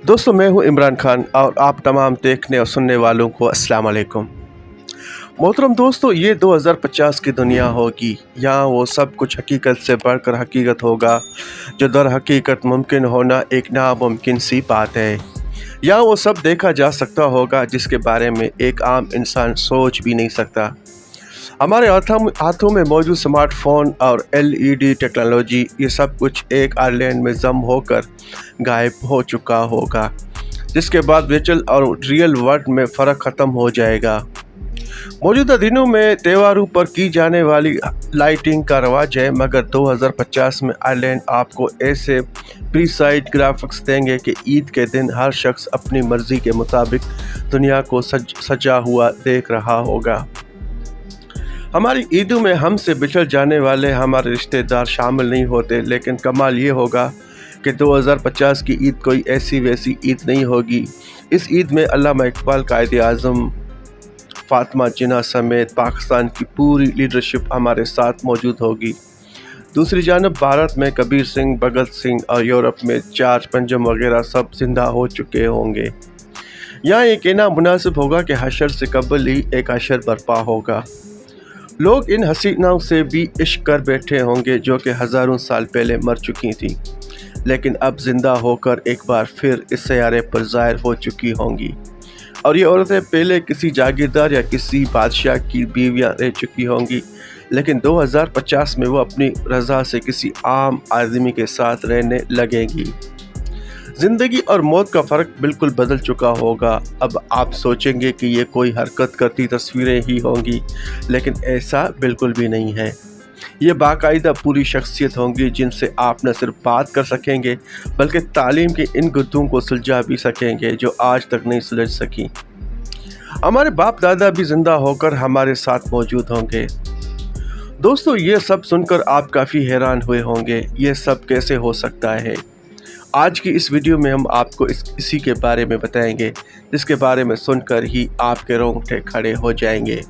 दोस्तों, मैं हूं इमरान खान और आप तमाम देखने और सुनने वालों को अस्सलाम वालेकुम। मोहतरम दोस्तों, ये 2050 की दुनिया होगी। यहाँ वो सब कुछ हकीकत से बढ़कर हकीकत होगा जो दर हकीकत मुमकिन होना एक नामुमकिन सी बात है। यहाँ वो सब देखा जा सकता होगा जिसके बारे में एक आम इंसान सोच भी नहीं सकता। हमारे हाथों में मौजूद स्मार्टफोन और LED टेक्नोलॉजी, ये सब कुछ एक आइलैंड में जम होकर गायब हो चुका होगा, जिसके बाद वर्चुअल और रियल वर्ल्ड में फ़र्क ख़त्म हो जाएगा। मौजूदा दिनों में त्योहारों पर की जाने वाली लाइटिंग का रवाज है, मगर 2050 में आइलैंड आपको ऐसे प्रीसाइड ग्राफिक्स देंगे कि ईद के दिन हर शख्स अपनी मर्ज़ी के मुताबिक दुनिया को सजा हुआ देख रहा होगा। हमारी ईदों में हमसे बिछड़ जाने वाले हमारे रिश्तेदार शामिल नहीं होते, लेकिन कमाल ये होगा कि 2050 की ईद कोई ऐसी वैसी ईद नहीं होगी। इस ईद में अल्लामा इकबाल, कायद आज़म, फातिमा जिन्ना समेत पाकिस्तान की पूरी लीडरशिप हमारे साथ मौजूद होगी। दूसरी जानब भारत में कबीर सिंह, भगत सिंह और यूरोप में जॉर्ज पंजम वगैरह सब जिंदा हो चुके होंगे। यहाँ ये कहना मुनासिब होगा कि हशर से कबल ही एक हशर बर्पा होगा। लोग इन हसीनाओं से भी इश्क कर बैठे होंगे जो कि हज़ारों साल पहले मर चुकी थी, लेकिन अब ज़िंदा होकर एक बार फिर इस सैयारे पर ज़ाहिर हो चुकी होंगी। और ये औरतें पहले किसी जागीरदार या किसी बादशाह की बीवियां रह चुकी होंगी, लेकिन 2050 में वो अपनी रज़ा से किसी आम आदमी के साथ रहने लगेंगी। ज़िंदगी और मौत का फ़र्क बिल्कुल बदल चुका होगा। अब आप सोचेंगे कि ये कोई हरकत करती तस्वीरें ही होंगी, लेकिन ऐसा बिल्कुल भी नहीं है। ये बाकायदा पूरी शख्सियत होंगी जिनसे आप न सिर्फ बात कर सकेंगे बल्कि तालीम के इन गुत्थों को सुलझा भी सकेंगे जो आज तक नहीं सुलझ सकी। हमारे बाप दादा भी ज़िंदा होकर हमारे साथ मौजूद होंगे। दोस्तों, ये सब सुनकर आप काफ़ी हैरान हुए होंगे, ये सब कैसे हो सकता है। आज की इस वीडियो में हम आपको इसी के बारे में बताएंगे, जिसके बारे में सुनकर ही आपके रोंगटे खड़े हो जाएंगे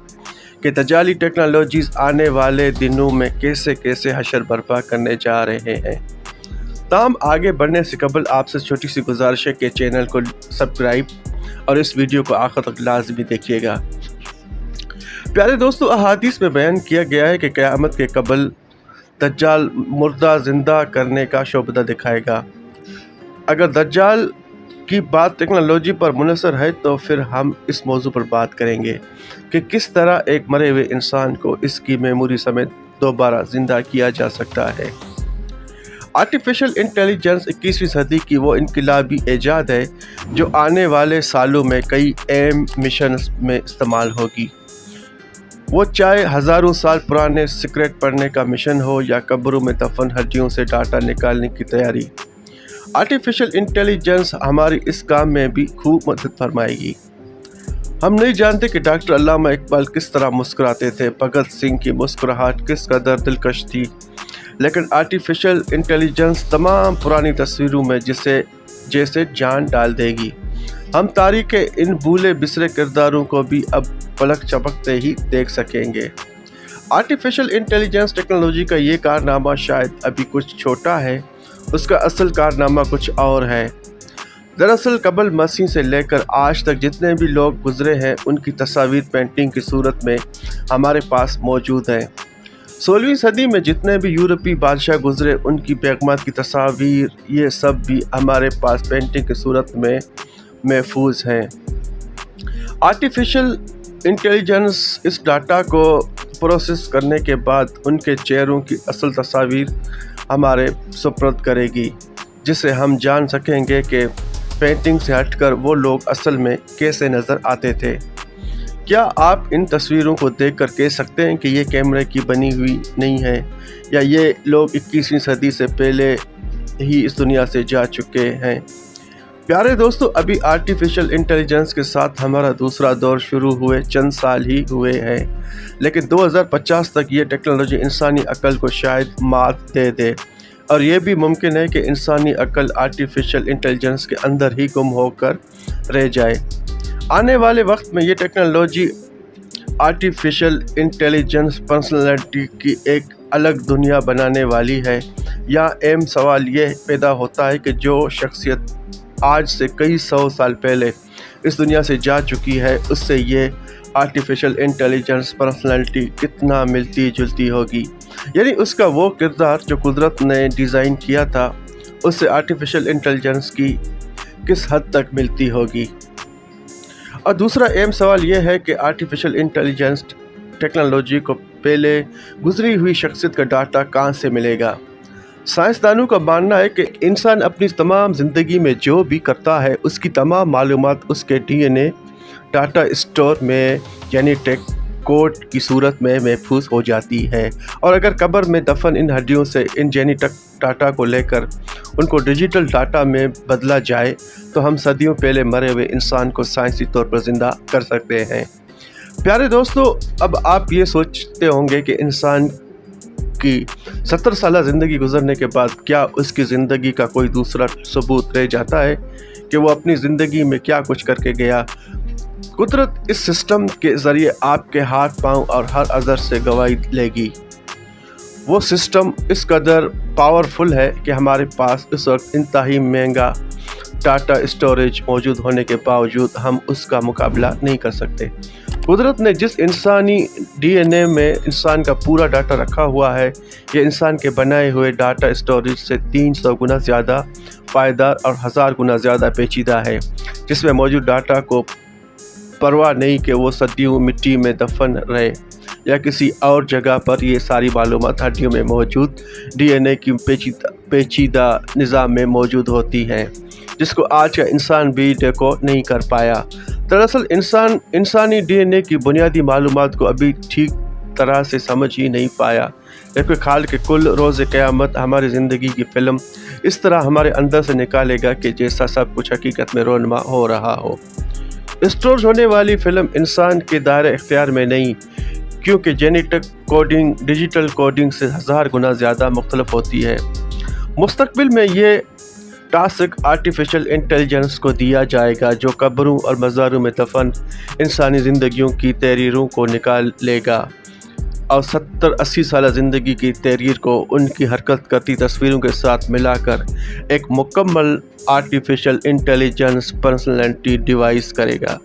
कि दज्जाली टेक्नोलॉजीज़ आने वाले दिनों में कैसे कैसे हशर बर्पा करने जा रहे हैं। ताम आगे बढ़ने से कबल आपसे छोटी सी गुजारिश है कि चैनल को सब्सक्राइब और इस वीडियो को आखिर तक लाजमी देखिएगा। प्यारे दोस्तों, अहादीस में बयान किया गया है कि क़यामत के कबल दज्जाल मुर्दा ज़िंदा करने का शोबदा दिखाएगा। अगर दज्जाल की बात टेक्नोलॉजी पर मुनहसर है तो फिर हम इस मौजू पर बात करेंगे कि किस तरह एक मरे हुए इंसान को इसकी मेमोरी समेत दोबारा ज़िंदा किया जा सकता है। आर्टिफिशियल इंटेलिजेंस 21वीं सदी की वो इनकलाबी ईजाद है जो आने वाले सालों में कई अहम मिशन में इस्तेमाल होगी। वो चाहे हज़ारों साल पुराने सिक्रेट पढ़ने का मिशन हो या कब्रों में दफन हड्डियों से डाटा निकालने की तैयारी, आर्टिफिशियल इंटेलिजेंस हमारी इस काम में भी खूब मदद फरमाएगी। हम नहीं जानते कि डॉक्टर अल्लामा इकबाल किस तरह मुस्कुराते थे, भगत सिंह की मुस्कुराहट किस कदर दिलकश थी, लेकिन आर्टिफिशियल इंटेलिजेंस तमाम पुरानी तस्वीरों में जैसे जान डाल देगी। हम तारीख के इन भूले बिसरे किरदारों को भी अब पलक झपकते ही देख सकेंगे। आर्टिफिशियल इंटेलिजेंस टेक्नोलॉजी का ये कारनामा शायद अभी कुछ छोटा है, उसका असल कारनामा कुछ और है। दरअसल कबल मसीह से लेकर आज तक जितने भी लोग गुजरे हैं उनकी तस्वीर पेंटिंग की सूरत में हमारे पास मौजूद हैं। 16वीं सदी में जितने भी यूरोपीय बादशाह गुजरे उनकी बेगमात की तस्वीर, ये सब भी हमारे पास पेंटिंग की सूरत में महफूज हैं। आर्टिफिशियल इंटेलिजेंस इस डाटा को प्रोसेस करने के बाद उनके चेहरों की असल तस्वीर हमारे सुपुर्द करेगी, जिससे हम जान सकेंगे कि पेंटिंग से हटकर वो लोग असल में कैसे नज़र आते थे। क्या आप इन तस्वीरों को देखकर कह सकते हैं कि ये कैमरे की बनी हुई नहीं है या ये लोग 21वीं सदी से पहले ही इस दुनिया से जा चुके हैं। प्यारे दोस्तों, अभी आर्टिफिशियल इंटेलिजेंस के साथ हमारा दूसरा दौर शुरू हुए चंद साल ही हुए हैं, लेकिन 2050 तक ये टेक्नोलॉजी इंसानी अक्ल को शायद मात दे दे, और ये भी मुमकिन है कि इंसानी अक्ल आर्टिफिशियल इंटेलिजेंस के अंदर ही गुम होकर रह जाए। आने वाले वक्त में ये टेक्नोलॉजी आर्टिफिशियल इंटेलिजेंस पर्सनैलिटी की एक अलग दुनिया बनाने वाली है। या अहम सवाल ये पैदा होता है कि जो शख्सियत آج سے کئی 100 سال پہلے اس دنیا سے جا چکی ہے، اس سے یہ آرٹیفیشل انٹیلیجنس پرسنالٹی کتنا ملتی جلتی ہوگی؟ یعنی اس کا وہ کردار جو قدرت نے ڈیزائن کیا تھا، اس سے آرٹیفیشل انٹیلیجنس کی کس حد تک ملتی ہوگی؟ اور دوسرا اہم سوال یہ ہے کہ آرٹیفیشل انٹیلیجنس ٹیکنالوجی کو پہلے گزری ہوئی شخصیت کا ڈاٹا کہاں سے ملے گا؟ سائنسدانوں کا ماننا ہے کہ انسان اپنی تمام زندگی میں جو بھی کرتا ہے، اس کی تمام معلومات اس کے ڈی این اے ڈاٹا اسٹور میں جینیٹک کوڈ کی صورت میں محفوظ ہو جاتی ہے، اور اگر قبر میں دفن ان ہڈیوں سے ان جینیٹک ڈاٹا کو لے کر ان کو ڈیجیٹل ڈاٹا میں بدلا جائے تو ہم صدیوں پہلے مرے ہوئے انسان کو سائنسی طور پر زندہ کر سکتے ہیں۔ پیارے دوستو، اب آپ یہ سوچتے ہوں گے کہ انسان کی 70 سالہ زندگی گزرنے کے بعد کیا اس کی زندگی کا کوئی دوسرا ثبوت رہ جاتا ہے کہ وہ اپنی زندگی میں کیا کچھ کر کے گیا؟ قدرت اس سسٹم کے ذریعے آپ کے ہاتھ پاؤں اور ہر عضو سے گواہی لے گی۔ وہ سسٹم اس قدر پاورفل ہے کہ ہمارے پاس اس وقت انتہائی مہنگا ڈاٹا اسٹوریج موجود ہونے کے باوجود ہم اس کا مقابلہ نہیں کر سکتے۔ قدرت نے جس انسانی ڈی این اے میں انسان کا پورا ڈاٹا رکھا ہوا ہے، یہ انسان کے بنائے ہوئے ڈاٹا اسٹوریج سے 300 گنا زیادہ پائیدار اور 1000 گنا زیادہ پیچیدہ ہے، جس میں موجود ڈاٹا کو پرواہ نہیں کہ وہ صدیوں مٹی میں دفن رہے یا کسی اور جگہ پر۔ یہ ساری معلومات ہڈیوں میں موجود ڈی این اے کی پیچیدہ نظام میں موجود ہوتی ہیں، جس کو آج کا انسان بھی ڈیکوڈ نہیں کر پایا۔ دراصل انسانی ڈی این اے کی بنیادی معلومات کو ابھی ٹھیک طرح سے سمجھ ہی نہیں پایا، جبکہ خال کے کل روز قیامت ہماری زندگی کی فلم اس طرح ہمارے اندر سے نکالے گا کہ جیسا سب کچھ حقیقت میں رونما ہو رہا ہو۔ اسٹور ہونے والی فلم انسان کے دائرہ اختیار میں نہیں، کیونکہ جینیٹک کوڈنگ ڈیجیٹل کوڈنگ سے 1000 گنا زیادہ مختلف ہوتی ہے۔ مستقبل میں یہ ٹاسک آرٹیفیشل انٹیلیجنس کو دیا جائے گا، جو قبروں اور مزاروں میں دفن انسانی زندگیوں کی تحریروں کو نکال لے گا اور 70-80 سالہ زندگی کی تحریر کو ان کی حرکت کرتی تصویروں کے ساتھ ملا کر ایک مکمل آرٹیفیشل انٹیلیجنس پرسنالٹی ڈیوائس کرے گا۔